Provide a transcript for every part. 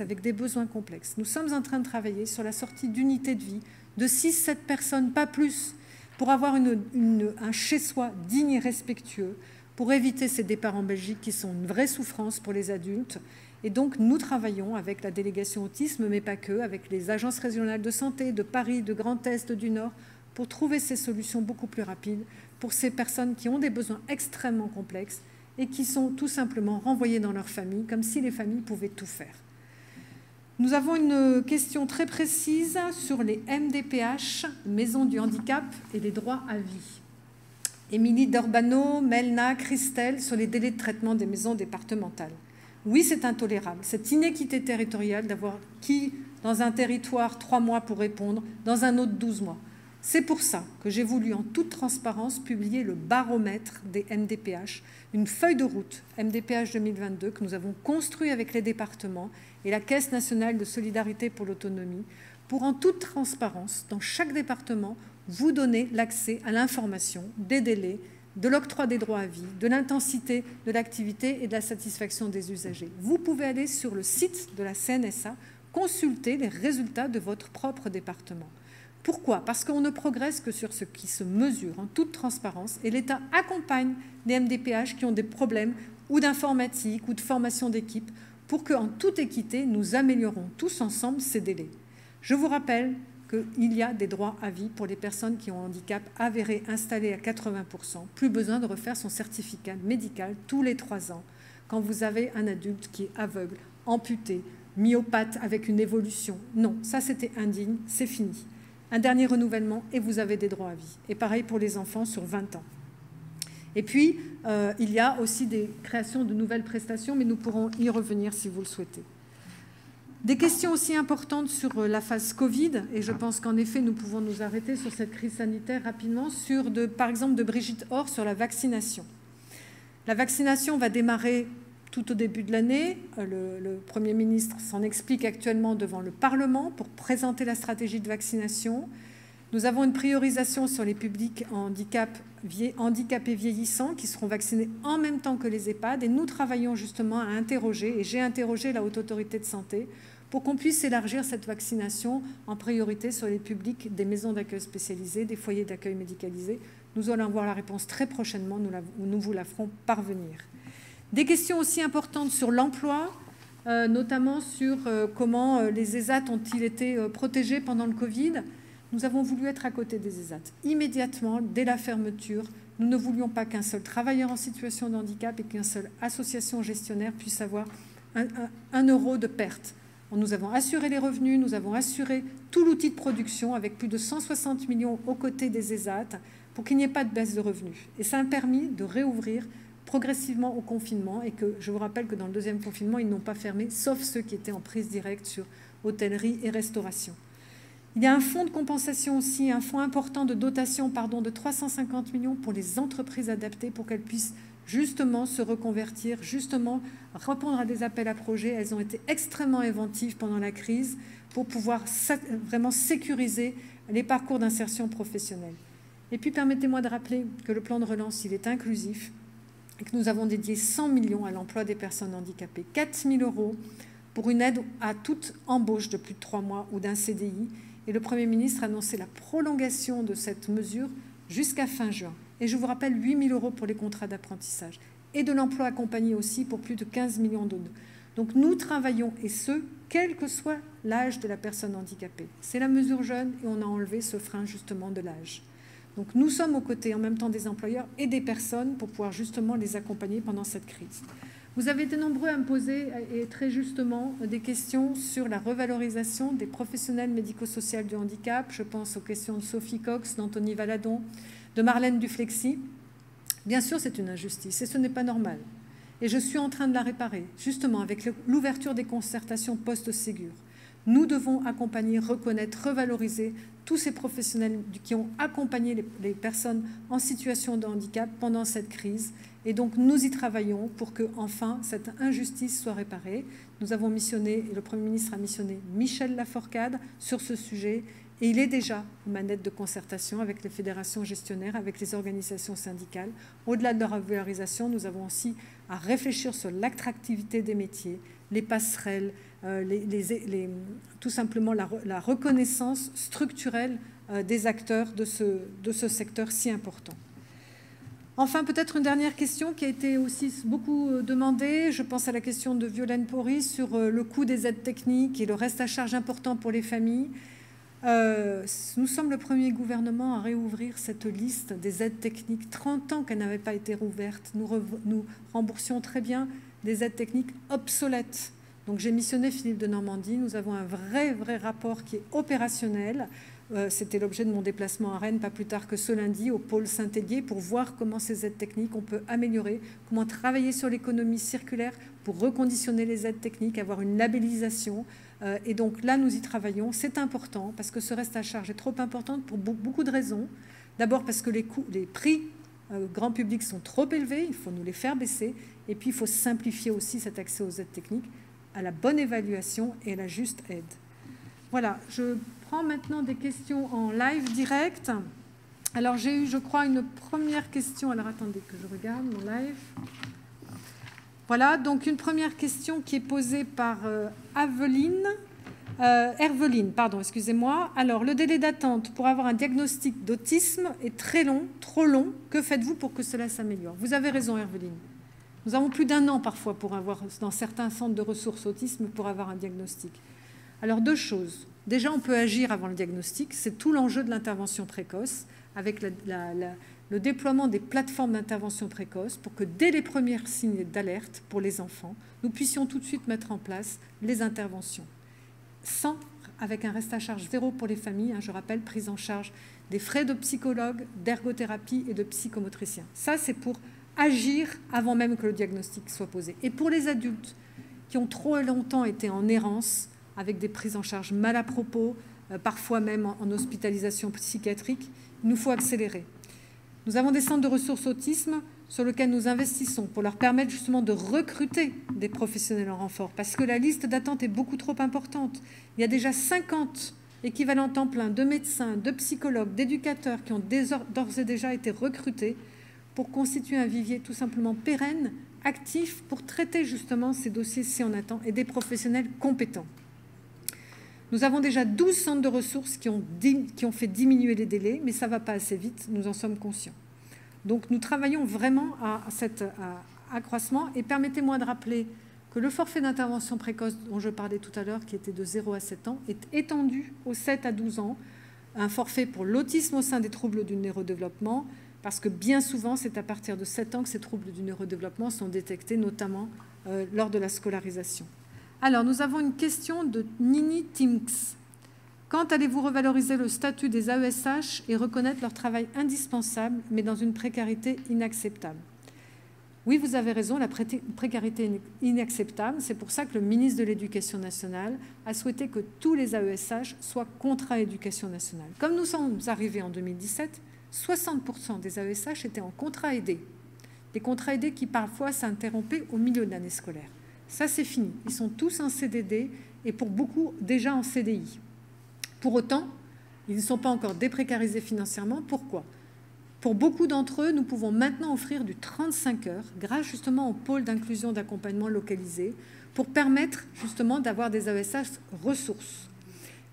avec des besoins complexes. Nous sommes en train de travailler sur la sortie d'unités de vie de 6-7 personnes, pas plus, pour avoir un chez-soi digne et respectueux, pour éviter ces départs en Belgique qui sont une vraie souffrance pour les adultes. Et donc, nous travaillons avec la délégation autisme, mais pas que, avec les agences régionales de santé de Paris, de Grand Est, du Nord, pour trouver ces solutions beaucoup plus rapides pour ces personnes qui ont des besoins extrêmement complexes et qui sont tout simplement renvoyées dans leur famille, comme si les familles pouvaient tout faire. Nous avons une question très précise sur les MDPH, Maisons du Handicap, et les droits à vie. Émilie Dorbano, Melna, Christelle, sur les délais de traitement des maisons départementales. Oui, c'est intolérable, cette inéquité territoriale d'avoir qui, dans un territoire, 3 mois pour répondre, dans un autre 12 mois. C'est pour ça que j'ai voulu, en toute transparence, publier le baromètre des MDPH, une feuille de route MDPH 2022 que nous avons construit avec les départements et la Caisse nationale de solidarité pour l'autonomie, pour, en toute transparence, dans chaque département, vous donner l'accès à l'information, des délais, de l'octroi des droits à vie, de l'intensité de l'activité et de la satisfaction des usagers. Vous pouvez aller sur le site de la CNSA, consulter les résultats de votre propre département. Pourquoi? Parce qu'on ne progresse que sur ce qui se mesure en toute transparence et l'État accompagne les MDPH qui ont des problèmes ou d'informatique ou de formation d'équipe pour qu'en toute équité, nous améliorons tous ensemble ces délais. Je vous rappelle qu'il y a des droits à vie pour les personnes qui ont un handicap avéré installé à 80%. Plus besoin de refaire son certificat médical tous les 3 ans quand vous avez un adulte qui est aveugle, amputé, myopathe avec une évolution. Non, ça c'était indigne, c'est fini. Un dernier renouvellement et vous avez des droits à vie. Et pareil pour les enfants sur 20 ans. Et puis, il y a aussi des créations de nouvelles prestations, mais nous pourrons y revenir si vous le souhaitez. Des questions aussi importantes sur la phase Covid, et je pense qu'en effet, nous pouvons nous arrêter sur cette crise sanitaire rapidement, par exemple, de Brigitte Orr sur la vaccination. La vaccination va démarrer tout au début de l'année. Le Premier ministre s'en explique actuellement devant le Parlement pour présenter la stratégie de vaccination. Nous avons une priorisation sur les publics handicapés vieillissants qui seront vaccinés en même temps que les EHPAD. Et nous travaillons justement à interroger, et j'ai interrogé la Haute Autorité de Santé, pour qu'on puisse élargir cette vaccination en priorité sur les publics des maisons d'accueil spécialisées, des foyers d'accueil médicalisés. Nous allons avoir la réponse très prochainement, nous vous la ferons parvenir. Des questions aussi importantes sur l'emploi, notamment sur comment les ESAT ont-ils été protégés pendant le Covid. Nous avons voulu être à côté des ESAT. Immédiatement, dès la fermeture, nous ne voulions pas qu'un seul travailleur en situation de handicap et qu'une seule association gestionnaire puisse avoir 1 euro de perte. Nous avons assuré les revenus, nous avons assuré tout l'outil de production avec plus de 160 millions aux côtés des ESAT pour qu'il n'y ait pas de baisse de revenus. Et ça a permis de réouvrir progressivement au confinement et que je vous rappelle que dans le 2e confinement, ils n'ont pas fermé, sauf ceux qui étaient en prise directe sur hôtellerie et restauration. Il y a un fonds de compensation aussi, un fonds important de dotation de 350 millions pour les entreprises adaptées pour qu'elles puissent justement se reconvertir, justement répondre à des appels à projets. Elles ont été extrêmement inventives pendant la crise pour pouvoir vraiment sécuriser les parcours d'insertion professionnelle. Et puis permettez-moi de rappeler que le plan de relance, il est inclusif et que nous avons dédié 100 millions à l'emploi des personnes handicapées, 4 000 € pour une aide à toute embauche de plus de 3 mois ou d'un CDI. Et le Premier ministre a annoncé la prolongation de cette mesure jusqu'à fin juin. Et je vous rappelle 8 000 € pour les contrats d'apprentissage et de l'emploi accompagné aussi pour plus de 15 millions d'euros. Donc nous travaillons, et ce, quel que soit l'âge de la personne handicapée. C'est la mesure jeune et on a enlevé ce frein justement de l'âge. Donc nous sommes aux côtés en même temps des employeurs et des personnes pour pouvoir justement les accompagner pendant cette crise. Vous avez été nombreux à me poser, et très justement, des questions sur la revalorisation des professionnels médico-sociaux du handicap. Je pense aux questions de Sophie Cox, d'Anthony Valadon, de Marlène Duflexy. Bien sûr, c'est une injustice et ce n'est pas normal. Et je suis en train de la réparer, justement, avec l'ouverture des concertations post-Ségur. Nous devons accompagner, reconnaître, revaloriser tous ces professionnels qui ont accompagné les personnes en situation de handicap pendant cette crise. Et donc, nous y travaillons pour que, enfin, cette injustice soit réparée. Nous avons missionné, et le Premier ministre a missionné Michel Laforcade sur ce sujet. Et il est déjà aux manettes de concertation avec les fédérations gestionnaires, avec les organisations syndicales. Au-delà de la revalorisation, nous avons aussi à réfléchir sur l'attractivité des métiers, les passerelles, tout simplement la reconnaissance structurelle des acteurs de ce secteur si important. Enfin, peut-être une dernière question qui a été aussi beaucoup demandée. Je pense à la question de Violaine Pori sur le coût des aides techniques et le reste à charge important pour les familles. Nous sommes le premier gouvernement à réouvrir cette liste des aides techniques. 30 ans qu'elle n'avait pas été rouverte. Nous remboursions très bien des aides techniques obsolètes. Donc j'ai missionné Philippe de Normandie. Nous avons un vrai rapport qui est opérationnel. C'était l'objet de mon déplacement à Rennes, pas plus tard que ce lundi, au pôle Saint-Hélier, pour voir comment ces aides techniques on peut améliorer, comment travailler sur l'économie circulaire pour reconditionner les aides techniques, avoir une labellisation. Et donc là, nous y travaillons. C'est important parce que ce reste à charge est trop important pour beaucoup de raisons. D'abord parce que les prix grand public sont trop élevés, il faut nous les faire baisser. Et puis, il faut simplifier aussi cet accès aux aides techniques, à la bonne évaluation et à la juste aide. Voilà, je prends maintenant des questions en live direct. Alors, j'ai eu, je crois, une première question. Alors, attendez que je regarde mon live. Voilà, donc une première question qui est posée par Herveline, pardon, excusez-moi. Alors, le délai d'attente pour avoir un diagnostic d'autisme est très long, trop long. Que faites-vous pour que cela s'améliore? Vous avez raison, Herveline. Nous avons plus d'1 an parfois pour avoir, dans certains centres de ressources autisme, pour avoir un diagnostic. Alors, 2 choses. Déjà, on peut agir avant le diagnostic. C'est tout l'enjeu de l'intervention précoce, avec le déploiement des plateformes d'intervention précoce pour que dès les premiers signes d'alerte pour les enfants, nous puissions tout de suite mettre en place les interventions. Avec un reste à charge 0 pour les familles, je rappelle, prise en charge des frais de psychologue, d'ergothérapie et de psychomotricien. Ça, c'est pour agir avant même que le diagnostic soit posé. Et pour les adultes qui ont trop longtemps été en errance, avec des prises en charge mal à propos, parfois même en hospitalisation psychiatrique, il nous faut accélérer. Nous avons des centres de ressources autisme sur lesquels nous investissons pour leur permettre justement de recruter des professionnels en renfort, parce que la liste d'attente est beaucoup trop importante. Il y a déjà 50 équivalents temps plein de médecins, de psychologues, d'éducateurs qui ont d'ores et déjà été recrutés pour constituer un vivier tout simplement pérenne, actif, pour traiter justement ces dossiers si on attend, et des professionnels compétents. Nous avons déjà 12 centres de ressources qui ont fait diminuer les délais, mais ça ne va pas assez vite, nous en sommes conscients. Donc nous travaillons vraiment à cet accroissement. Et permettez-moi de rappeler que le forfait d'intervention précoce dont je parlais tout à l'heure, qui était de 0 à 7 ans, est étendu aux 7 à 12 ans, un forfait pour l'autisme au sein des troubles du neurodéveloppement, parce que bien souvent, c'est à partir de 7 ans que ces troubles du neurodéveloppement sont détectés, notamment lors de la scolarisation. Alors, nous avons une question de Nini Timks. Quand allez-vous revaloriser le statut des AESH et reconnaître leur travail indispensable, mais dans une précarité inacceptable? Oui, vous avez raison, la précarité est inacceptable. C'est pour ça que le ministre de l'Éducation nationale a souhaité que tous les AESH soient contrats éducation nationale. Comme nous sommes arrivés en 2017, 60% des AESH étaient en contrat aidé. Des contrats aidés qui parfois s'interrompaient au milieu de l'année scolaire. Ça, c'est fini. Ils sont tous en CDD et pour beaucoup déjà en CDI. Pour autant, ils ne sont pas encore déprécarisés financièrement. Pourquoi? Pour beaucoup d'entre eux, nous pouvons maintenant offrir du 35 heures grâce justement au pôle d'inclusion d'accompagnement localisé pour permettre justement d'avoir des AESH ressources.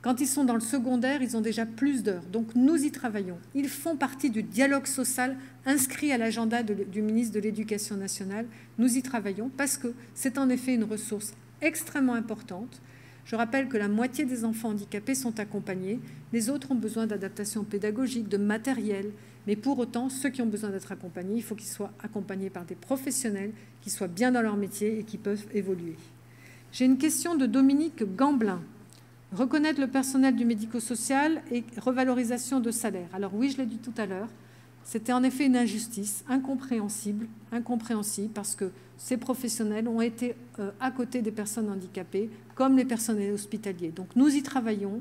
Quand ils sont dans le secondaire, ils ont déjà plus d'heures. Donc nous y travaillons. Ils font partie du dialogue social inscrit à l'agenda du ministre de l'Éducation nationale. Nous y travaillons parce que c'est en effet une ressource extrêmement importante. Je rappelle que la moitié des enfants handicapés sont accompagnés. Les autres ont besoin d'adaptation pédagogique, de matériel. Mais pour autant, ceux qui ont besoin d'être accompagnés, il faut qu'ils soient accompagnés par des professionnels qui soient bien dans leur métier et qui peuvent évoluer. J'ai une question de Dominique Gamblin. Reconnaître le personnel du médico-social et revalorisation de salaire. Alors oui, je l'ai dit tout à l'heure, c'était en effet une injustice incompréhensible parce que ces professionnels ont été à côté des personnes handicapées comme les personnels hospitaliers. Donc nous y travaillons.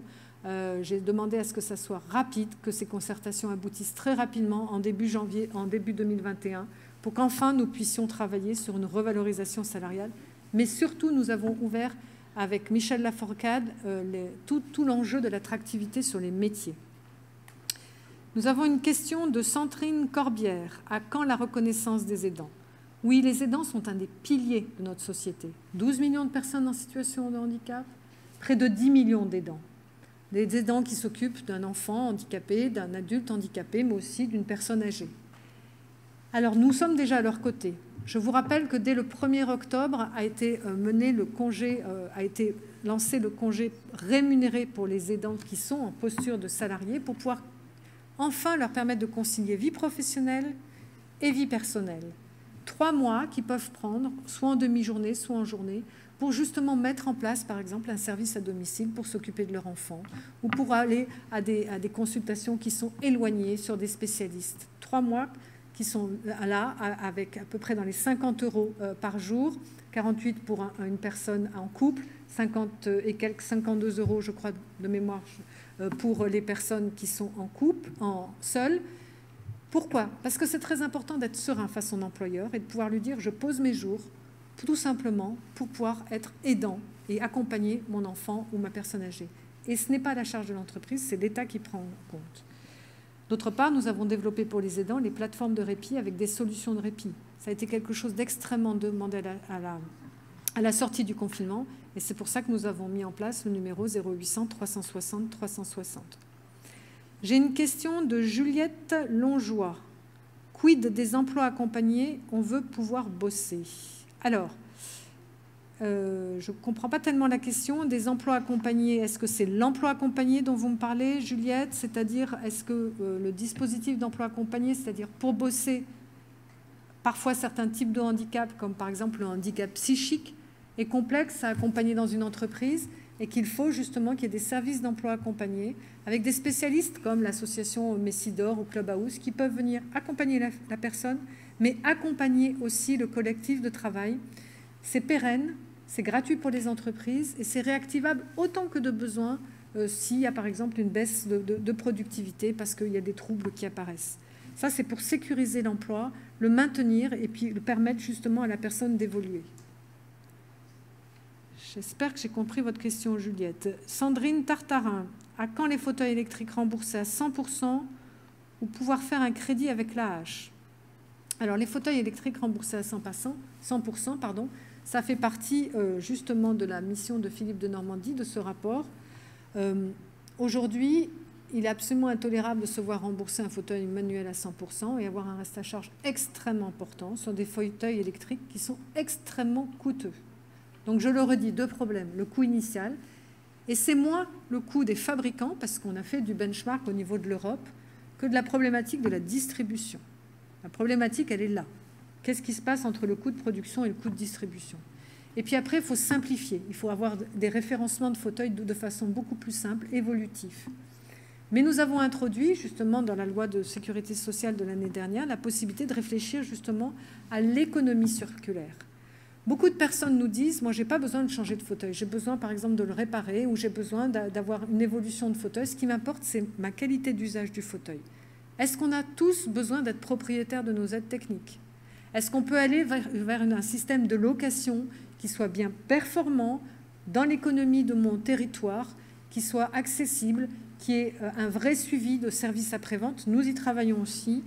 J'ai demandé à ce que ça soit rapide, que ces concertations aboutissent très rapidement en début janvier, en début 2021, pour qu'enfin nous puissions travailler sur une revalorisation salariale. Mais surtout, nous avons ouvert avec Michel Laforcade tout l'enjeu de l'attractivité sur les métiers. Nous avons une question de Sandrine Corbière. À quand la reconnaissance des aidants? Oui, les aidants sont un des piliers de notre société. 12 millions de personnes en situation de handicap, près de 10 millions d'aidants. Des aidants qui s'occupent d'un enfant handicapé, d'un adulte handicapé, mais aussi d'une personne âgée. Alors, nous sommes déjà à leur côté. Je vous rappelle que dès le 1er octobre a été lancé le congé rémunéré pour les aidants qui sont en posture de salariés pour pouvoir enfin leur permettre de concilier vie professionnelle et vie personnelle. 3 mois qu'ils peuvent prendre, soit en demi-journée, soit en journée, pour justement mettre en place, par exemple, un service à domicile pour s'occuper de leur enfant ou pour aller à des consultations qui sont éloignées sur des spécialistes. 3 mois qui sont là, avec à peu près dans les 50 € par jour, 48 pour une personne en couple, 52 € je crois de mémoire pour les personnes qui sont en couple, seules. Pourquoi? Parce que c'est très important d'être serein face à son employeur et de pouvoir lui dire « je pose mes jours » tout simplement pour pouvoir être aidant et accompagner mon enfant ou ma personne âgée. Et ce n'est pas la charge de l'entreprise, c'est l'État qui prend en compte. D'autre part, nous avons développé pour les aidants les plateformes de répit avec des solutions de répit. Ça a été quelque chose d'extrêmement demandé à la sortie du confinement et c'est pour ça que nous avons mis en place le numéro 0800 360 360. J'ai une question de Juliette Longeois. Quid des emplois accompagnés? On veut pouvoir bosser. Alors, je ne comprends pas tellement la question. Des emplois accompagnés, est-ce que c'est l'emploi accompagné dont vous me parlez, Juliette? C'est-à-dire, est-ce que le dispositif d'emploi accompagné, c'est-à-dire pour bosser parfois certains types de handicap, comme par exemple le handicap psychique, est complexe à accompagner dans une entreprise et qu'il faut justement qu'il y ait des services d'emploi accompagnés avec des spécialistes comme l'association Messidor ou Clubhouse qui peuvent venir accompagner la personne, mais accompagner aussi le collectif de travail. C'est pérenne, c'est gratuit pour les entreprises et c'est réactivable autant que de besoin s'il y a par exemple une baisse de productivité parce qu'il y a des troubles qui apparaissent. Ça, c'est pour sécuriser l'emploi, le maintenir et puis le permettre justement à la personne d'évoluer. J'espère que j'ai compris votre question, Juliette. Sandrine Tartarin, à quand les fauteuils électriques remboursés à 100% ou pouvoir faire un crédit avec l'AH? Alors, les fauteuils électriques remboursés à 100%, ça fait partie justement de la mission de Philippe de Normandie, de ce rapport. Aujourd'hui, il est absolument intolérable de se voir rembourser un fauteuil manuel à 100% et avoir un reste à charge extrêmement important sur des fauteuils électriques qui sont extrêmement coûteux. Donc, je le redis, 2 problèmes. Le coût initial, et c'est moins le coût des fabricants, parce qu'on a fait du benchmark au niveau de l'Europe, que de la problématique de la distribution. La problématique, elle est là. Qu'est-ce qui se passe entre le coût de production et le coût de distribution? Et puis après, il faut simplifier. Il faut avoir des référencements de fauteuils de façon beaucoup plus simple, évolutif. Mais nous avons introduit, justement, dans la loi de sécurité sociale de l'année dernière, la possibilité de réfléchir justement à l'économie circulaire. Beaucoup de personnes nous disent « moi, je n'ai pas besoin de changer de fauteuil. J'ai besoin, par exemple, de le réparer ou j'ai besoin d'avoir une évolution de fauteuil. Ce qui m'importe, c'est ma qualité d'usage du fauteuil. » Est-ce qu'on a tous besoin d'être propriétaires de nos aides techniques? Est-ce qu'on peut aller vers un système de location qui soit bien performant dans l'économie de mon territoire, qui soit accessible, qui ait un vrai suivi de services après-vente? Nous y travaillons aussi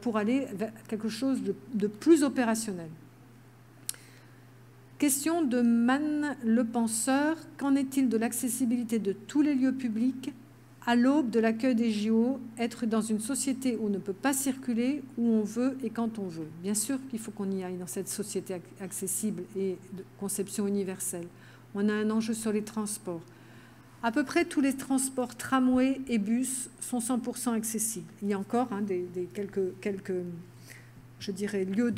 pour aller vers quelque chose de plus opérationnel. Question de Man Le Penseur. Qu'en est-il de l'accessibilité de tous les lieux publics à l'aube de l'accueil des JO, être dans une société où on ne peut pas circuler, où on veut et quand on veut? Bien sûr qu'il faut qu'on y aille dans cette société accessible et de conception universelle. On a un enjeu sur les transports. À peu près tous les transports tramway et bus sont 100% accessibles. Il y a encore quelques je dirais, lieux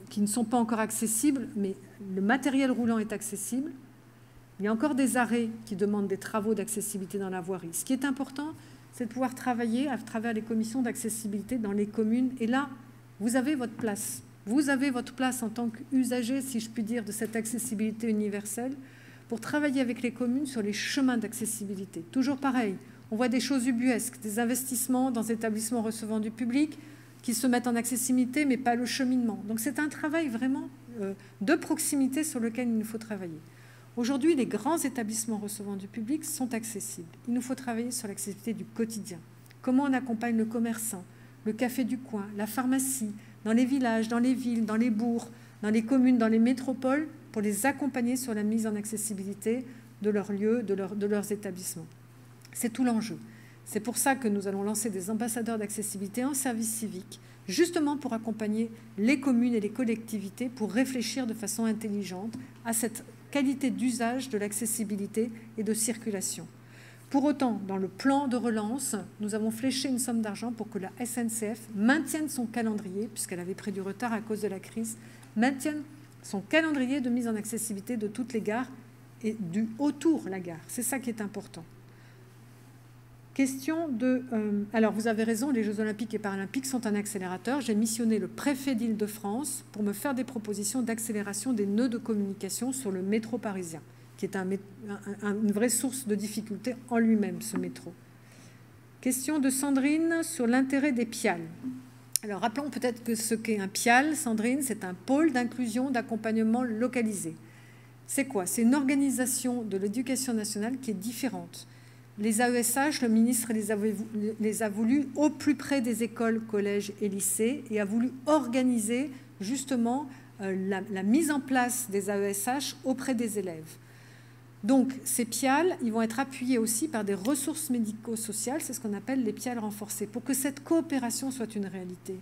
qui ne sont pas encore accessibles, mais le matériel roulant est accessible. Il y a encore des arrêts qui demandent des travaux d'accessibilité dans la voirie. Ce qui est important, c'est de pouvoir travailler à travers les commissions d'accessibilité dans les communes. Et là, vous avez votre place. Vous avez votre place en tant qu'usager, si je puis dire, de cette accessibilité universelle, pour travailler avec les communes sur les chemins d'accessibilité. Toujours pareil, on voit des choses ubuesques, des investissements dans des établissements recevant du public qui se mettent en accessibilité, mais pas le cheminement. Donc c'est un travail vraiment de proximité sur lequel il nous faut travailler. Aujourd'hui, les grands établissements recevant du public sont accessibles. Il nous faut travailler sur l'accessibilité du quotidien. Comment on accompagne le commerçant, le café du coin, la pharmacie, dans les villages, dans les villes, dans les bourgs, dans les communes, dans les métropoles, pour les accompagner sur la mise en accessibilité de leurs lieux, de leurs établissements. C'est tout l'enjeu. C'est pour ça que nous allons lancer des ambassadeurs d'accessibilité en service civique, justement pour accompagner les communes et les collectivités pour réfléchir de façon intelligente à cette qualité d'usage de l'accessibilité et de circulation. Pour autant, dans le plan de relance, nous avons fléché une somme d'argent pour que la SNCF maintienne son calendrier, puisqu'elle avait pris du retard à cause de la crise, maintienne son calendrier de mise en accessibilité de toutes les gares et du autour la gare. C'est ça qui est important. Question de... alors, vous avez raison, les Jeux Olympiques et Paralympiques sont un accélérateur. J'ai missionné le préfet d'Île-de-France pour me faire des propositions d'accélération des nœuds de communication sur le métro parisien, qui est une vraie source de difficulté en lui-même, ce métro. Question de Sandrine sur l'intérêt des PIAL. Alors, rappelons peut-être que ce qu'est un PIAL, Sandrine, c'est un pôle d'inclusion, d'accompagnement localisé. C'est quoi? C'est une organisation de l'éducation nationale qui est différente. Les AESH, le ministre les a voulu au plus près des écoles, collèges et lycées et a voulu organiser justement la mise en place des AESH auprès des élèves. Donc, ces PIAL, ils vont être appuyés aussi par des ressources médico-sociales, c'est ce qu'on appelle les PIAL renforcés, pour que cette coopération soit une réalité.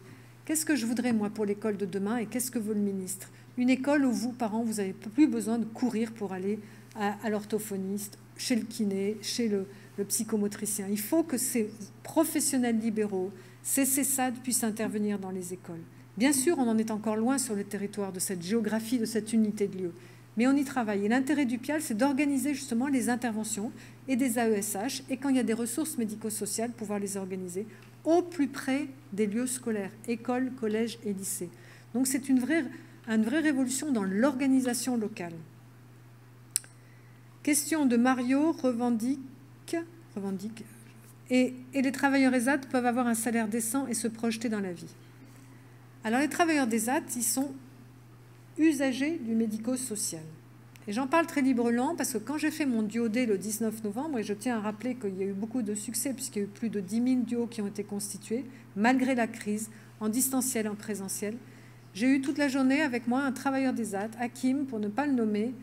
Qu'est-ce que je voudrais, moi, pour l'école de demain et qu'est-ce que veut le ministre? Une école où vous, parents, vous n'avez plus besoin de courir pour aller à l'orthophoniste, chez le kiné, chez le psychomotricien. Il faut que ces professionnels libéraux, ces CESAD puissent intervenir dans les écoles. Bien sûr, on en est encore loin sur le territoire de cette géographie, de cette unité de lieu. Mais on y travaille. Et l'intérêt du PIAL, c'est d'organiser justement les interventions et des AESH, et quand il y a des ressources médico-sociales, pouvoir les organiser au plus près des lieux scolaires, écoles, collèges et lycées. Donc c'est une vraie révolution dans l'organisation locale. Question de Mario, revendique et les travailleurs ESAT peuvent avoir un salaire décent et se projeter dans la vie. Alors les travailleurs d'ESAT, ils sont usagers du médico-social. Et j'en parle très librement parce que quand j'ai fait mon duodé le 19 novembre, et je tiens à rappeler qu'il y a eu beaucoup de succès puisqu'il y a eu plus de 10 000 duos qui ont été constitués, malgré la crise, en distanciel, en présentiel, j'ai eu toute la journée avec moi un travailleur d'ESAT, Hakim, pour ne pas le nommer,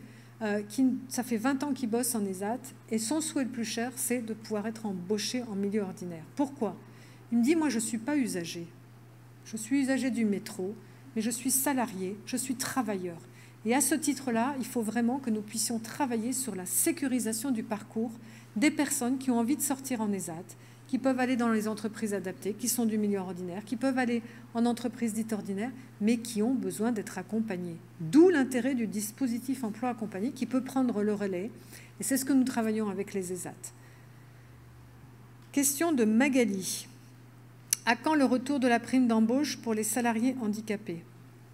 ça fait 20 ans qu'il bosse en ESAT, et son souhait le plus cher, c'est de pouvoir être embauché en milieu ordinaire. Pourquoi? Il me dit, moi, je ne suis pas usager. Je suis usager du métro, mais je suis salarié, je suis travailleur. Et à ce titre-là, il faut vraiment que nous puissions travailler sur la sécurisation du parcours des personnes qui ont envie de sortir en ESAT, qui peuvent aller dans les entreprises adaptées, qui sont du milieu ordinaire, qui peuvent aller en entreprise dite ordinaire, mais qui ont besoin d'être accompagnés. D'où l'intérêt du dispositif emploi accompagné qui peut prendre le relais. Et c'est ce que nous travaillons avec les ESAT. Question de Magali. À quand le retour de la prime d'embauche pour les salariés handicapés?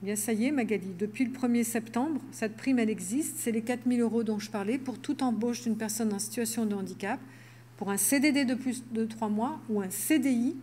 Bien, ça y est, Magali, depuis le 1er septembre, cette prime, elle existe. C'est les 4 000 € dont je parlais pour toute embauche d'une personne en situation de handicap, pour un CDD de plus de 3 mois ou un CDI.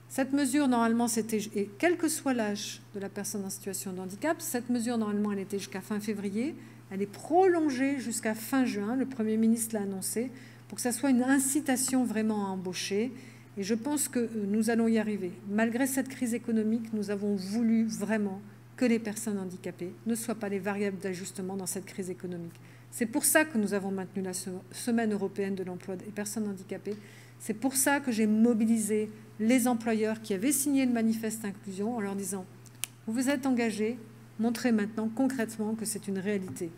Cette mesure, normalement, c'était, et quel que soit l'âge de la personne en situation de handicap, cette mesure, normalement, elle était jusqu'à fin février. Elle est prolongée jusqu'à fin juin. Le Premier ministre l'a annoncé, pour que ça soit une incitation vraiment à embaucher. Et je pense que nous allons y arriver. Malgré cette crise économique, nous avons voulu vraiment que les personnes handicapées ne soient pas les variables d'ajustement dans cette crise économique. C'est pour ça que nous avons maintenu la Semaine européenne de l'emploi des personnes handicapées. C'est pour ça que j'ai mobilisé les employeurs qui avaient signé le manifeste inclusion en leur disant « Vous vous êtes engagés, montrez maintenant concrètement que c'est une réalité ».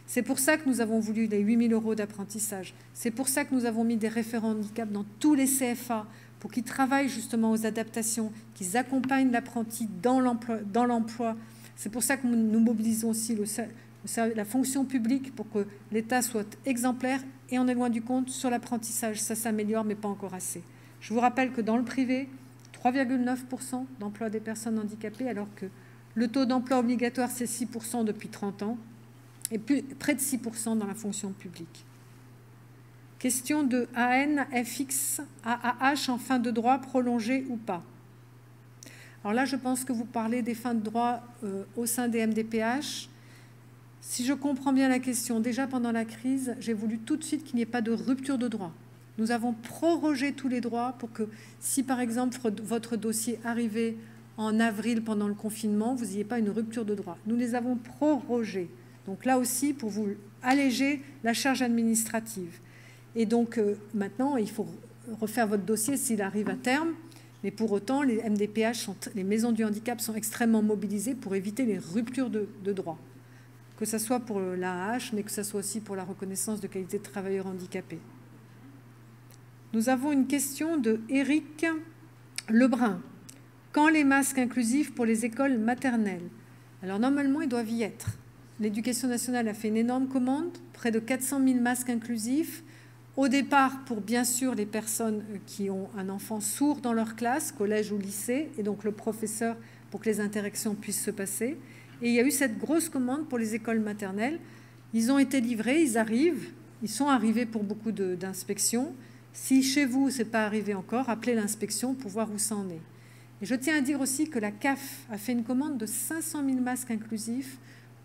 C'est pour ça que nous avons voulu les 8 000 € d'apprentissage. C'est pour ça que nous avons mis des référents handicap dans tous les CFA pour qu'ils travaillent justement aux adaptations, qu'ils accompagnent l'apprenti dans l'emploi. C'est pour ça que nous mobilisons aussi la fonction publique pour que l'État soit exemplaire, et on est loin du compte sur l'apprentissage. Ça s'améliore, mais pas encore assez. Je vous rappelle que dans le privé, 3,9% d'emploi des personnes handicapées, alors que le taux d'emploi obligatoire, c'est 6% depuis 30 ans, et près de 6% dans la fonction publique. Question de ANFX, AAH en fin de droit prolongée ou pas? Alors là, je pense que vous parlez des fins de droit au sein des MDPH. Si je comprends bien la question, déjà pendant la crise, j'ai voulu tout de suite qu'il n'y ait pas de rupture de droit. Nous avons prorogé tous les droits pour que, si par exemple votre dossier arrivait en avril pendant le confinement, vous n'ayez pas une rupture de droit. Nous les avons prorogés. Donc là aussi, pour vous alléger la charge administrative. Et donc maintenant, il faut refaire votre dossier s'il arrive à terme. Mais pour autant, les MDPH, les maisons du handicap, sont extrêmement mobilisées pour éviter les ruptures de droit. Que ce soit pour l'AAH, mais que ce soit aussi pour la reconnaissance de qualité de travailleur handicapé. Nous avons une question de Éric Lebrun. Quand les masques inclusifs pour les écoles maternelles? Alors normalement, ils doivent y être. L'Éducation nationale a fait une énorme commande, près de 400 000 masques inclusifs. Au départ, pour bien sûr les personnes qui ont un enfant sourd dans leur classe, collège ou lycée, et donc le professeur pour que les interactions puissent se passer. Et il y a eu cette grosse commande pour les écoles maternelles. Ils ont été livrés, ils arrivent, ils sont arrivés pour beaucoup d'inspections. Si chez vous, ce n'est pas arrivé encore, appelez l'inspection pour voir où ça en est. Et je tiens à dire aussi que la CAF a fait une commande de 500 000 masques inclusifs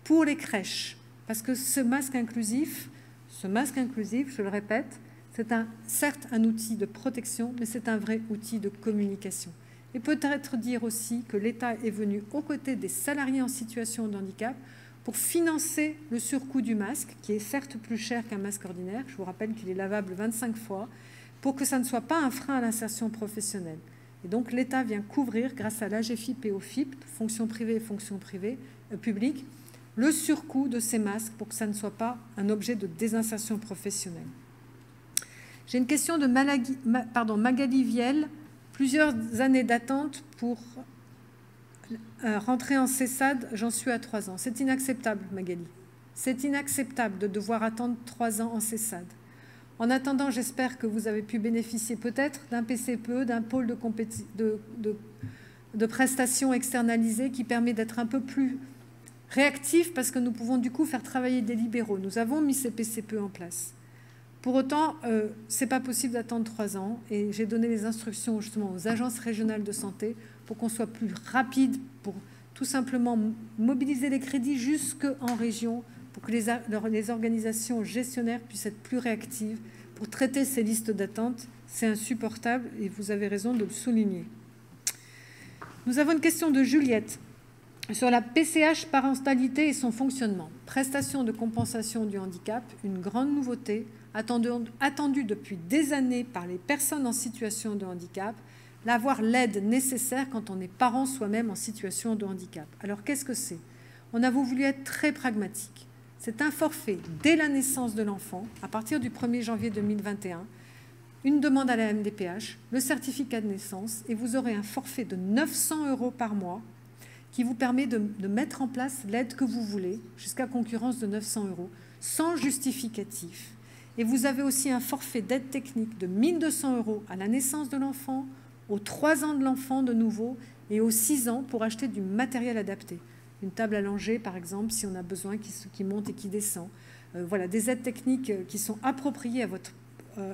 pour les crèches. Parce que ce masque inclusif, je le répète, c'est certes un outil de protection, mais c'est un vrai outil de communication. Et peut-être dire aussi que l'État est venu aux côtés des salariés en situation de handicap pour financer le surcoût du masque, qui est certes plus cher qu'un masque ordinaire. Je vous rappelle qu'il est lavable 25 fois, pour que ça ne soit pas un frein à l'insertion professionnelle. Et donc l'État vient couvrir, grâce à l'AGFIP et au FIP, fonction privée et fonction publique, le surcoût de ces masques pour que ça ne soit pas un objet de désinsertion professionnelle. J'ai une question de Magali Viel. Plusieurs années d'attente pour rentrer en CESAD, j'en suis à 3 ans. C'est inacceptable, Magali. C'est inacceptable de devoir attendre 3 ans en CESAD. En attendant, j'espère que vous avez pu bénéficier peut-être d'un PCPE, d'un pôle de prestations externalisées qui permet d'être un peu plus réactif parce que nous pouvons du coup faire travailler des libéraux. Nous avons mis ces PCPE en place. Pour autant, ce n'est pas possible d'attendre 3 ans et j'ai donné les instructions justement aux agences régionales de santé pour qu'on soit plus rapide, pour tout simplement mobiliser les crédits jusqu'en région, pour que les organisations gestionnaires puissent être plus réactives pour traiter ces listes d'attente. C'est insupportable et vous avez raison de le souligner. Nous avons une question de Juliette sur la PCH parentalité et son fonctionnement. Prestation de compensation du handicap, une grande nouveauté attendue depuis des années par les personnes en situation de handicap, d'avoir l'aide nécessaire quand on est parent soi-même en situation de handicap. Alors qu'est-ce que c'est? On a voulu être très pragmatique. C'est un forfait dès la naissance de l'enfant, à partir du 1er janvier 2021, une demande à la MDPH, le certificat de naissance, et vous aurez un forfait de 900 € par mois qui vous permet de mettre en place l'aide que vous voulez, jusqu'à concurrence de 900 €, sans justificatif. Et vous avez aussi un forfait d'aide technique de 1 200 € à la naissance de l'enfant, aux 3 ans de l'enfant de nouveau, et aux 6 ans pour acheter du matériel adapté. Une table allongée, par exemple, si on a besoin, qui monte et qui descend. Voilà, des aides techniques qui sont appropriées à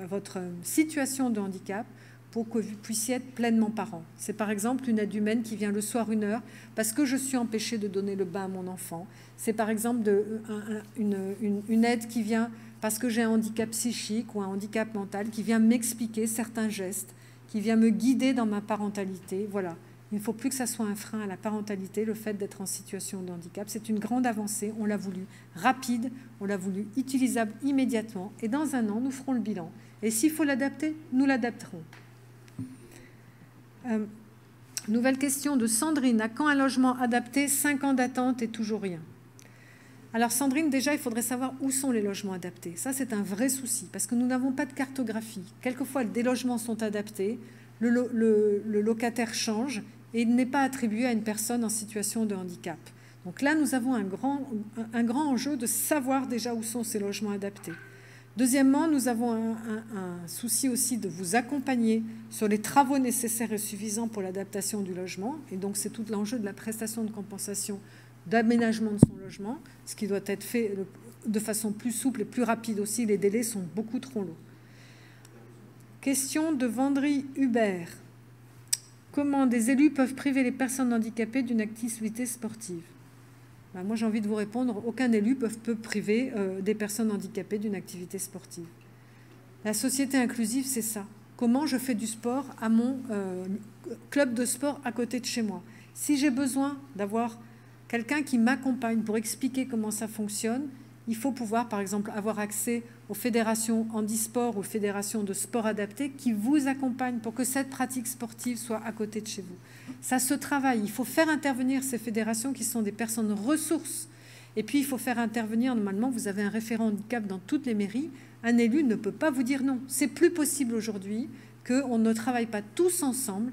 votre situation de handicap pour que vous puissiez être pleinement parent. C'est par exemple une aide humaine qui vient le soir 1 heure parce que je suis empêchée de donner le bain à mon enfant. C'est par exemple une aide qui vient parce que j'ai un handicap psychique ou un handicap mental, qui vient m'expliquer certains gestes, qui vient me guider dans ma parentalité. Voilà. Il ne faut plus que ça soit un frein à la parentalité, le fait d'être en situation de handicap. C'est une grande avancée. On l'a voulu rapide, on l'a voulu utilisable immédiatement. Et dans 1 an, nous ferons le bilan. Et s'il faut l'adapter, nous l'adapterons. Nouvelle question de Sandrine. À quand un logement adapté? 5 ans d'attente et toujours rien. Alors Sandrine, déjà, il faudrait savoir où sont les logements adaptés. Ça, c'est un vrai souci, parce que nous n'avons pas de cartographie. Quelquefois, des logements sont adaptés, le locataire change, et il n'est pas attribué à une personne en situation de handicap. Donc là, nous avons un grand enjeu de savoir déjà où sont ces logements adaptés. Deuxièmement, nous avons un souci aussi de vous accompagner sur les travaux nécessaires et suffisants pour l'adaptation du logement. Et donc, c'est tout l'enjeu de la prestation de compensation d'aménagement de son logement, ce qui doit être fait de façon plus souple et plus rapide aussi. Les délais sont beaucoup trop longs. Question de Vendry Hubert. Comment des élus peuvent priver les personnes handicapées d'une activité sportive? Ben, moi, j'ai envie de vous répondre, aucun élu peut priver des personnes handicapées d'une activité sportive. La société inclusive, c'est ça. Comment je fais du sport à mon club de sport à côté de chez moi? Si j'ai besoin d'avoir quelqu'un qui m'accompagne pour expliquer comment ça fonctionne, il faut pouvoir, par exemple, avoir accès aux fédérations handisport ou aux fédérations de sport adapté qui vous accompagnent pour que cette pratique sportive soit à côté de chez vous. Ça se travaille. Il faut faire intervenir ces fédérations qui sont des personnes ressources. Et puis, il faut faire intervenir, normalement, vous avez un référent handicap dans toutes les mairies. Un élu ne peut pas vous dire non. C'est plus possible aujourd'hui qu'on ne travaille pas tous ensemble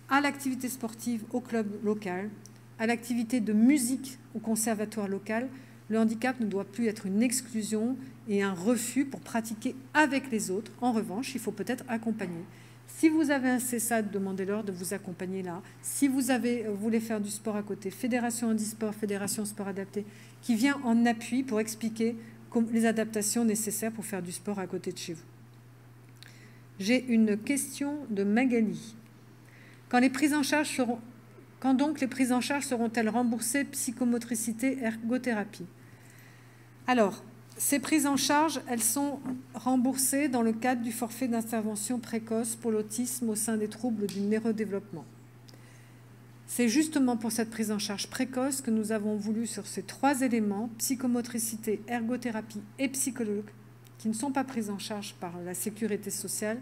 à l'activité sportive au club local, à l'activité de musique au conservatoire local. Le handicap ne doit plus être une exclusion et un refus pour pratiquer avec les autres. En revanche, il faut peut-être accompagner. Si vous avez un CESAD, demandez-leur de vous accompagner là. Si vous voulez faire du sport à côté, Fédération Handisport, Fédération Sport Adapté, qui vient en appui pour expliquer les adaptations nécessaires pour faire du sport à côté de chez vous. J'ai une question de Magali. Quand donc les prises en charge seront-elles remboursées psychomotricité, ergothérapie? Alors, ces prises en charge, elles sont remboursées dans le cadre du forfait d'intervention précoce pour l'autisme au sein des troubles du neurodéveloppement. C'est justement pour cette prise en charge précoce que nous avons voulu, sur ces 3 éléments, psychomotricité, ergothérapie et psychologue, qui ne sont pas prises en charge par la sécurité sociale,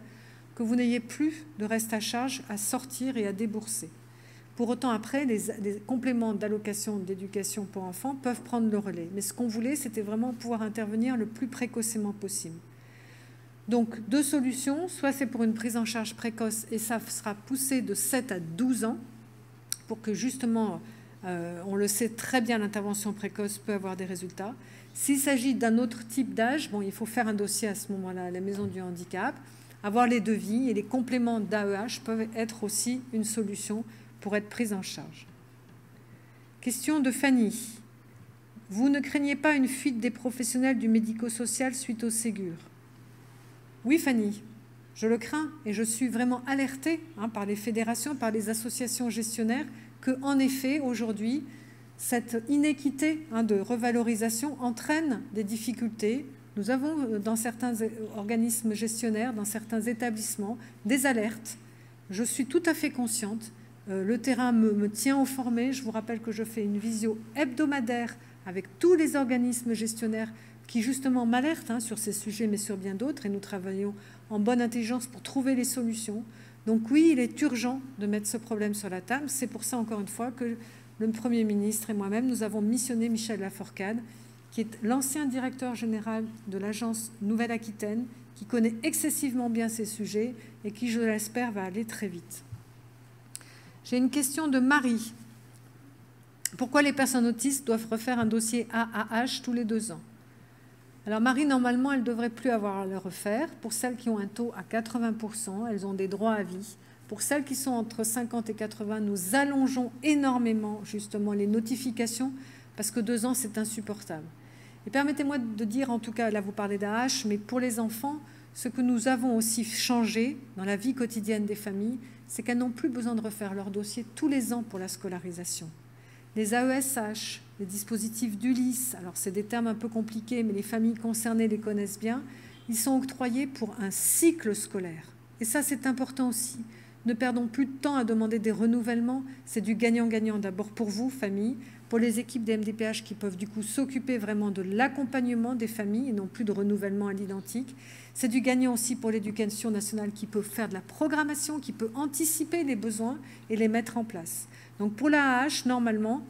que vous n'ayez plus de reste à charge à sortir et à débourser. Pour autant, après, les compléments d'allocation d'éducation pour enfants peuvent prendre le relais. Mais ce qu'on voulait, c'était vraiment pouvoir intervenir le plus précocement possible. Donc, 2 solutions. Soit c'est pour une prise en charge précoce et ça sera poussé de 7 à 12 ans pour que justement, on le sait très bien, l'intervention précoce peut avoir des résultats. S'il s'agit d'un autre type d'âge, bon, il faut faire un dossier à ce moment-là à la maison du handicap, avoir les devis et les compléments d'AEH peuvent être aussi une solution pour être prise en charge. Question de Fanny. Vous ne craignez pas une fuite des professionnels du médico-social suite au Ségur? Oui, Fanny, je le crains et je suis vraiment alertée par les fédérations, par les associations gestionnaires, que, en effet, aujourd'hui, cette inéquité de revalorisation entraîne des difficultés. Nous avons, dans certains organismes gestionnaires, dans certains établissements, des alertes. Je suis tout à fait consciente. Le terrain me tient informé. Je vous rappelle que je fais une visio hebdomadaire avec tous les organismes gestionnaires qui justement m'alertent sur ces sujets, mais sur bien d'autres, et nous travaillons en bonne intelligence pour trouver les solutions. Donc oui, il est urgent de mettre ce problème sur la table. C'est pour ça, encore une fois, que le Premier ministre et moi-même, nous avons missionné Michel Laforcade, qui est l'ancien directeur général de l'agence Nouvelle-Aquitaine, qui connaît excessivement bien ces sujets et qui, je l'espère, va aller très vite. J'ai une question de Marie. Pourquoi les personnes autistes doivent refaire un dossier AAH tous les 2 ans? Alors Marie, normalement, elle ne devrait plus avoir à le refaire. Pour celles qui ont un taux à 80%, elles ont des droits à vie. Pour celles qui sont entre 50 et 80, nous allongeons énormément justement les notifications parce que 2 ans, c'est insupportable. Et permettez-moi de dire, en tout cas, là vous parlez d'AH, mais pour les enfants, ce que nous avons aussi changé dans la vie quotidienne des familles, c'est qu'elles n'ont plus besoin de refaire leur dossier tous les ans pour la scolarisation. Les AESH, les dispositifs d'ULIS, alors c'est des termes un peu compliqués, mais les familles concernées les connaissent bien, ils sont octroyés pour un cycle scolaire. Et ça, c'est important aussi. Ne perdons plus de temps à demander des renouvellements. C'est du gagnant-gagnant d'abord pour vous, famille, pour les équipes des MDPH qui peuvent du coup s'occuper vraiment de l'accompagnement des familles et non plus de renouvellement à l'identique. C'est du gagnant aussi pour l'éducation nationale qui peut faire de la programmation, qui peut anticiper les besoins et les mettre en place. Donc pour l'AAH, normalement,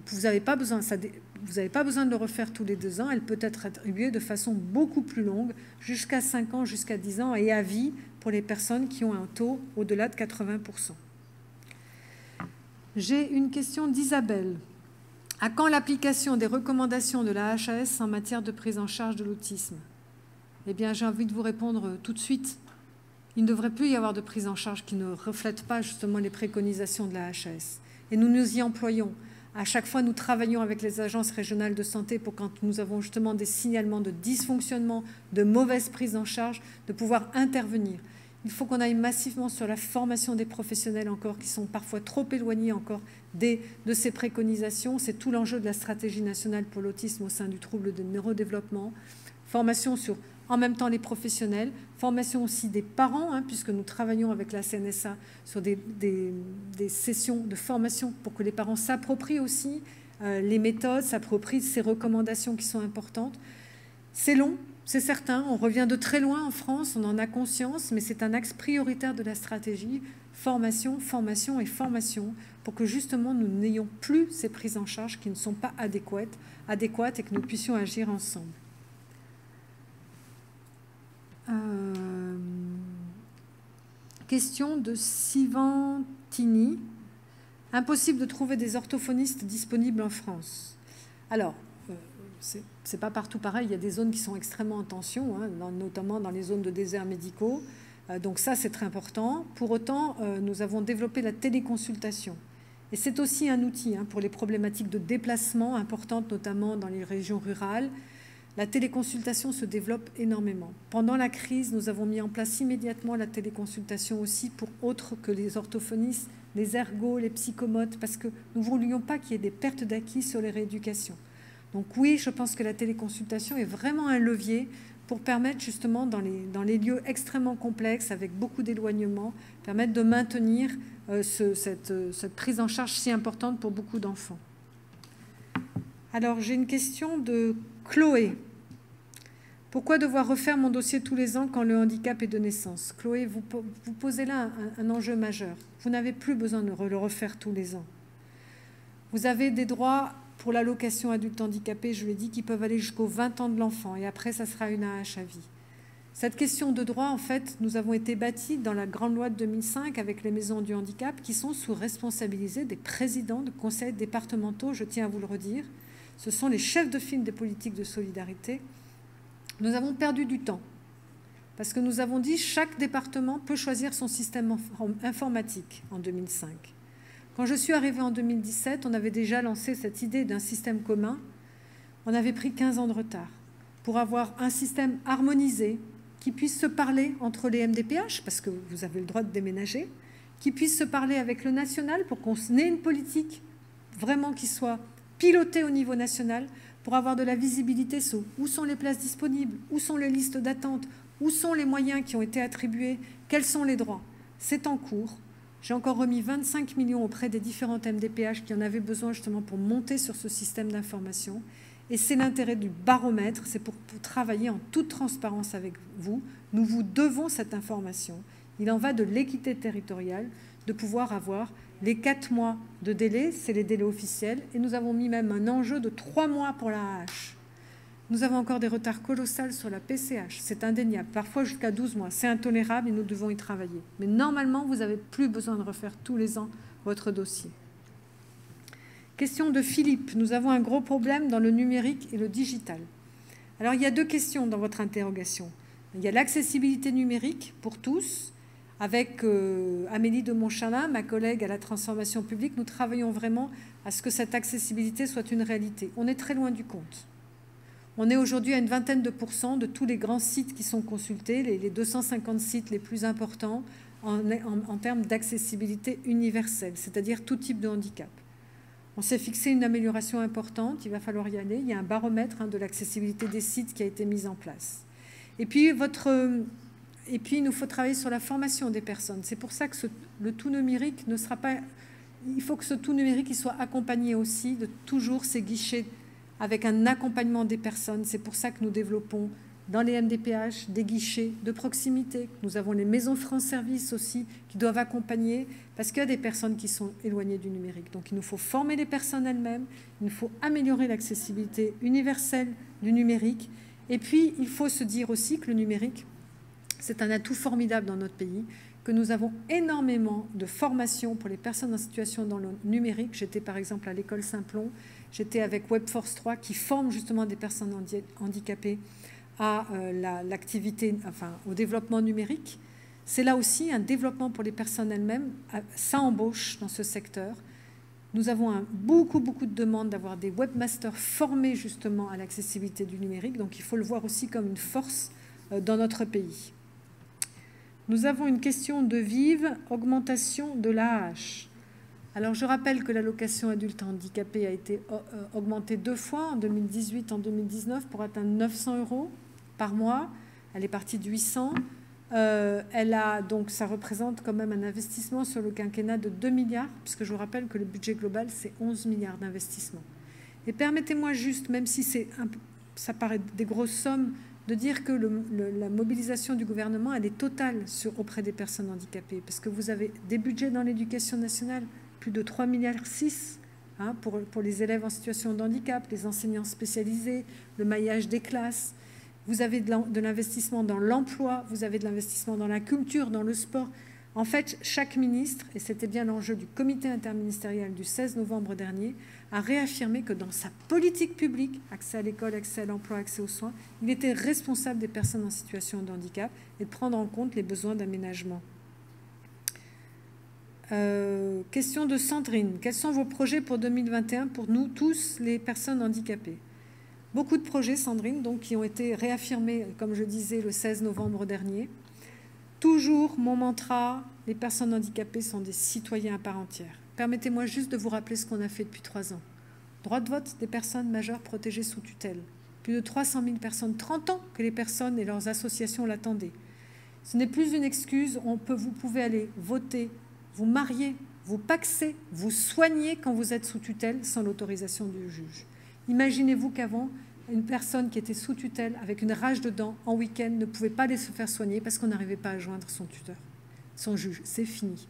vous n'avez pas besoin de le refaire tous les 2 ans. Elle peut être attribuée de façon beaucoup plus longue, jusqu'à 5 ans, jusqu'à 10 ans, et à vie pour les personnes qui ont un taux au-delà de 80%. J'ai une question d'Isabelle. À quand l'application des recommandations de la HAS en matière de prise en charge de l'autisme? Eh bien, j'ai envie de vous répondre tout de suite. Il ne devrait plus y avoir de prise en charge qui ne reflète pas justement les préconisations de la HAS. Et nous nous y employons. À chaque fois, nous travaillons avec les agences régionales de santé pour, quand nous avons justement des signalements de dysfonctionnement, de mauvaise prise en charge, de pouvoir intervenir. Il faut qu'on aille massivement sur la formation des professionnels encore, qui sont parfois trop éloignés encore de ces préconisations. C'est tout l'enjeu de la stratégie nationale pour l'autisme au sein du trouble de neurodéveloppement. Formation sur en même temps les professionnels, formation aussi des parents, hein, puisque nous travaillons avec la CNSA sur des sessions de formation pour que les parents s'approprient aussi les méthodes, s'approprient ces recommandations qui sont importantes. C'est long, c'est certain, on revient de très loin en France, on en a conscience, mais c'est un axe prioritaire de la stratégie, formation, formation et formation, pour que justement nous n'ayons plus ces prises en charge qui ne sont pas adéquates et que nous puissions agir ensemble. Question de Sivantini. Impossible de trouver des orthophonistes disponibles en France. Alors, c'est pas partout pareil. Il y a des zones qui sont extrêmement en tension, hein, notamment dans les zones de déserts médicaux. Donc ça, c'est très important. Pour autant, nous avons développé la téléconsultation. Et c'est aussi un outil hein, pour les problématiques de déplacement importantes, notamment dans les régions rurales. La téléconsultation se développe énormément. Pendant la crise, nous avons mis en place immédiatement la téléconsultation aussi pour autres que les orthophonistes, les ergots, les psychomotes, parce que nous ne voulions pas qu'il y ait des pertes d'acquis sur les rééducations. Donc oui, je pense que la téléconsultation est vraiment un levier pour permettre justement dans les lieux extrêmement complexes, avec beaucoup d'éloignement, permettre de maintenir cette prise en charge si importante pour beaucoup d'enfants. Alors j'ai une question de Chloé. Pourquoi devoir refaire mon dossier tous les ans quand le handicap est de naissance? Chloé, vous posez là un enjeu majeur. Vous n'avez plus besoin de le refaire tous les ans. Vous avez des droits pour l'allocation adulte handicapé, je l'ai dit, qui peuvent aller jusqu'aux 20 ans de l'enfant. Et après, ça sera une AH à vie. Cette question de droit, en fait, nous avons été bâtis dans la grande loi de 2005 avec les maisons du handicap qui sont sous responsabilité des présidents de conseils départementaux, je tiens à vous le redire. Ce sont les chefs de file des politiques de solidarité. Nous avons perdu du temps parce que nous avons dit que chaque département peut choisir son système informatique en 2005. Quand je suis arrivée en 2017, on avait déjà lancé cette idée d'un système commun. On avait pris 15 ans de retard pour avoir un système harmonisé qui puisse se parler entre les MDPH, parce que vous avez le droit de déménager, qui puisse se parler avec le national pour qu'on ait une politique vraiment qui soit pilotée au niveau national pour avoir de la visibilité sur où sont les places disponibles, où sont les listes d'attente, où sont les moyens qui ont été attribués, quels sont les droits. C'est en cours. J'ai encore remis 25 millions auprès des différentes MDPH qui en avaient besoin justement pour monter sur ce système d'information. Et c'est l'intérêt du baromètre, c'est pour travailler en toute transparence avec vous. Nous vous devons cette information. Il en va de l'équité territoriale, de pouvoir avoir les 4 mois de délai, c'est les délais officiels, et nous avons mis même un enjeu de 3 mois pour la AH. Nous avons encore des retards colossaux sur la PCH, c'est indéniable, parfois jusqu'à 12 mois. C'est intolérable et nous devons y travailler. Mais normalement, vous n'avez plus besoin de refaire tous les ans votre dossier. Question de Philippe. Nous avons un gros problème dans le numérique et le digital. Alors, il y a 2 questions dans votre interrogation. Il y a l'accessibilité numérique pour tous. Avec Amélie de Montchalin, ma collègue à la transformation publique, nous travaillons vraiment à ce que cette accessibilité soit une réalité. On est très loin du compte. On est aujourd'hui à une vingtaine de % de tous les grands sites qui sont consultés, les 250 sites les plus importants en termes d'accessibilité universelle, c'est-à-dire tout type de handicap. On s'est fixé une amélioration importante, il va falloir y aller. Il y a un baromètre de l'accessibilité des sites qui a été mis en place. Et puis, il nous faut travailler sur la formation des personnes. C'est pour ça que le tout numérique ne sera pas... Il faut que ce tout numérique il soit accompagné aussi de toujours ces guichets avec un accompagnement des personnes. C'est pour ça que nous développons dans les MDPH des guichets de proximité. Nous avons les maisons France Service aussi qui doivent accompagner parce qu'il y a des personnes qui sont éloignées du numérique. Donc il nous faut former les personnes elles-mêmes, il nous faut améliorer l'accessibilité universelle du numérique. Et puis il faut se dire aussi que le numérique, c'est un atout formidable dans notre pays, que nous avons énormément de formations pour les personnes en situation dans le numérique. J'étais par exemple à l'école Saint-Plon, j'étais avec Webforce 3 qui forme justement des personnes handicapées à l'activité, enfin au développement numérique. C'est là aussi un développement pour les personnes elles-mêmes. Ça embauche dans ce secteur. Nous avons beaucoup de demandes d'avoir des webmasters formés justement à l'accessibilité du numérique. Donc il faut le voir aussi comme une force dans notre pays. Nous avons une question de Vive, augmentation de l'AH. Alors je rappelle que l'allocation adulte handicapé a été augmentée 2 fois, en 2018 et en 2019, pour atteindre 900 € par mois. Elle est partie de 800. Donc, ça représente quand même un investissement sur le quinquennat de 2 milliards, puisque je vous rappelle que le budget global, c'est 11 milliards d'investissement. Et permettez-moi juste, même si ça paraît des grosses sommes, de dire que la mobilisation du gouvernement, elle est totale auprès des personnes handicapées, parce que vous avez des budgets dans l'éducation nationale, plus de 3,6 milliards hein, pour les élèves en situation de handicap, les enseignants spécialisés, le maillage des classes. Vous avez de l'investissement dans l'emploi, vous avez de l'investissement dans la culture, dans le sport. En fait, chaque ministre, et c'était bien l'enjeu du comité interministériel du 16 novembre dernier, a réaffirmé que dans sa politique publique, accès à l'école, accès à l'emploi, accès aux soins, il était responsable des personnes en situation de handicap et de prendre en compte les besoins d'aménagement. Question de Sandrine. Quels sont vos projets pour 2021 pour nous tous, les personnes handicapées? Beaucoup de projets, Sandrine, donc, qui ont été réaffirmés, comme je disais, le 16 novembre dernier. Toujours mon mantra, les personnes handicapées sont des citoyens à part entière. Permettez-moi juste de vous rappeler ce qu'on a fait depuis 3 ans. Droit de vote des personnes majeures protégées sous tutelle. Plus de 300 000 personnes, 30 ans que les personnes et leurs associations l'attendaient. Ce n'est plus une excuse, vous pouvez aller voter, vous marier, vous paxer, vous soigner quand vous êtes sous tutelle sans l'autorisation du juge. Imaginez-vous qu'avant, une personne qui était sous tutelle avec une rage de dents en week-end ne pouvait pas aller se faire soigner parce qu'on n'arrivait pas à joindre son tuteur, son juge. C'est fini.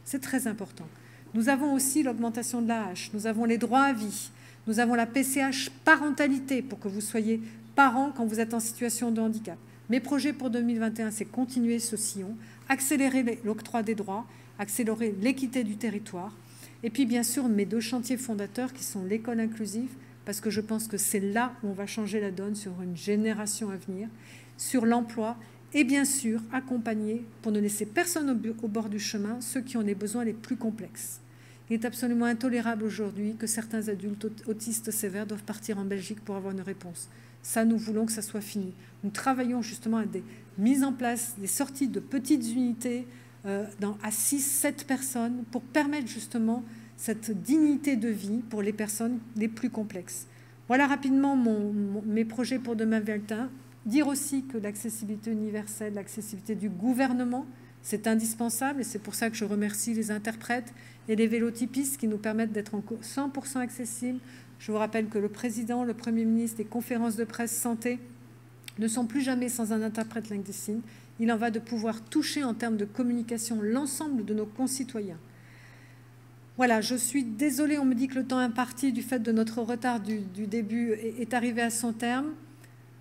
C'est très important. Nous avons aussi l'augmentation de l'AH, nous avons les droits à vie, nous avons la PCH parentalité pour que vous soyez parent quand vous êtes en situation de handicap. Mes projets pour 2021, c'est continuer ce sillon, accélérer l'octroi des droits, accélérer l'équité du territoire, et puis bien sûr mes 2 chantiers fondateurs qui sont l'école inclusive, parce que je pense que c'est là où on va changer la donne sur une génération à venir, sur l'emploi, et bien sûr accompagner, pour ne laisser personne au bord du chemin, ceux qui ont les besoins les plus complexes. Il est absolument intolérable aujourd'hui que certains adultes autistes sévères doivent partir en Belgique pour avoir une réponse. Ça, nous voulons que ça soit fini. Nous travaillons justement à des mises en place, des sorties de petites unités à 6-7 personnes pour permettre justement cette dignité de vie pour les personnes les plus complexes. Voilà rapidement mes projets pour 2021. Dire aussi que l'accessibilité universelle, l'accessibilité du gouvernement, c'est indispensable et c'est pour ça que je remercie les interprètes et les vélotypistes qui nous permettent d'être 100% accessibles. Je vous rappelle que le président, le Premier ministre, les conférences de presse santé ne sont plus jamais sans un interprète langue des signes. Il en va de pouvoir toucher en termes de communication l'ensemble de nos concitoyens. Voilà, je suis désolée, on me dit que le temps imparti du fait de notre retard du début est arrivé à son terme.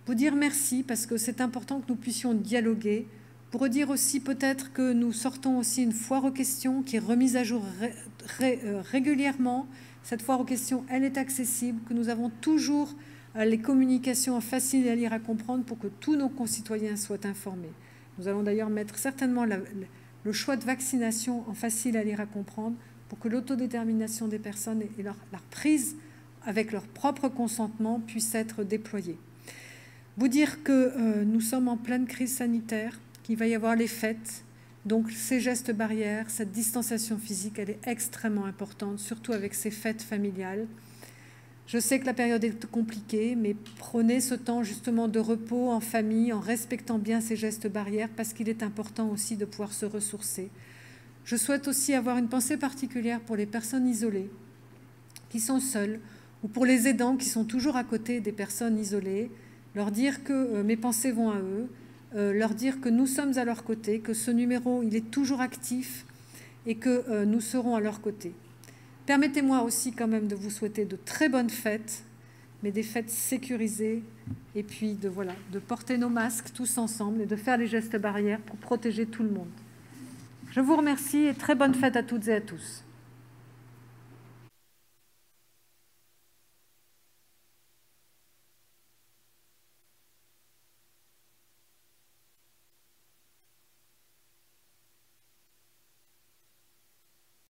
Vous dire merci parce que c'est important que nous puissions dialoguer. Pour redire aussi peut-être que nous sortons aussi une foire aux questions qui est remise à jour régulièrement. Cette foire aux questions, elle est accessible, que nous avons toujours les communications faciles à lire, à comprendre pour que tous nos concitoyens soient informés. Nous allons d'ailleurs mettre certainement le choix de vaccination en facile à lire, à comprendre pour que l'autodétermination des personnes et leur prise avec leur propre consentement puisse être déployée. Vous dire que nous sommes en pleine crise sanitaire, qu'il va y avoir les fêtes, donc ces gestes barrières, cette distanciation physique, elle est extrêmement importante, surtout avec ces fêtes familiales. Je sais que la période est compliquée, mais prenez ce temps justement de repos en famille, en respectant bien ces gestes barrières, parce qu'il est important aussi de pouvoir se ressourcer. Je souhaite aussi avoir une pensée particulière pour les personnes isolées, qui sont seules, ou pour les aidants qui sont toujours à côté des personnes isolées, leur dire que mes pensées vont à eux, leur dire que nous sommes à leur côté, que ce numéro, il est toujours actif et que nous serons à leur côté. Permettez-moi aussi quand même de vous souhaiter de très bonnes fêtes, mais des fêtes sécurisées, et puis de porter nos masques tous ensemble et de faire les gestes barrières pour protéger tout le monde. Je vous remercie et très bonne fête à toutes et à tous.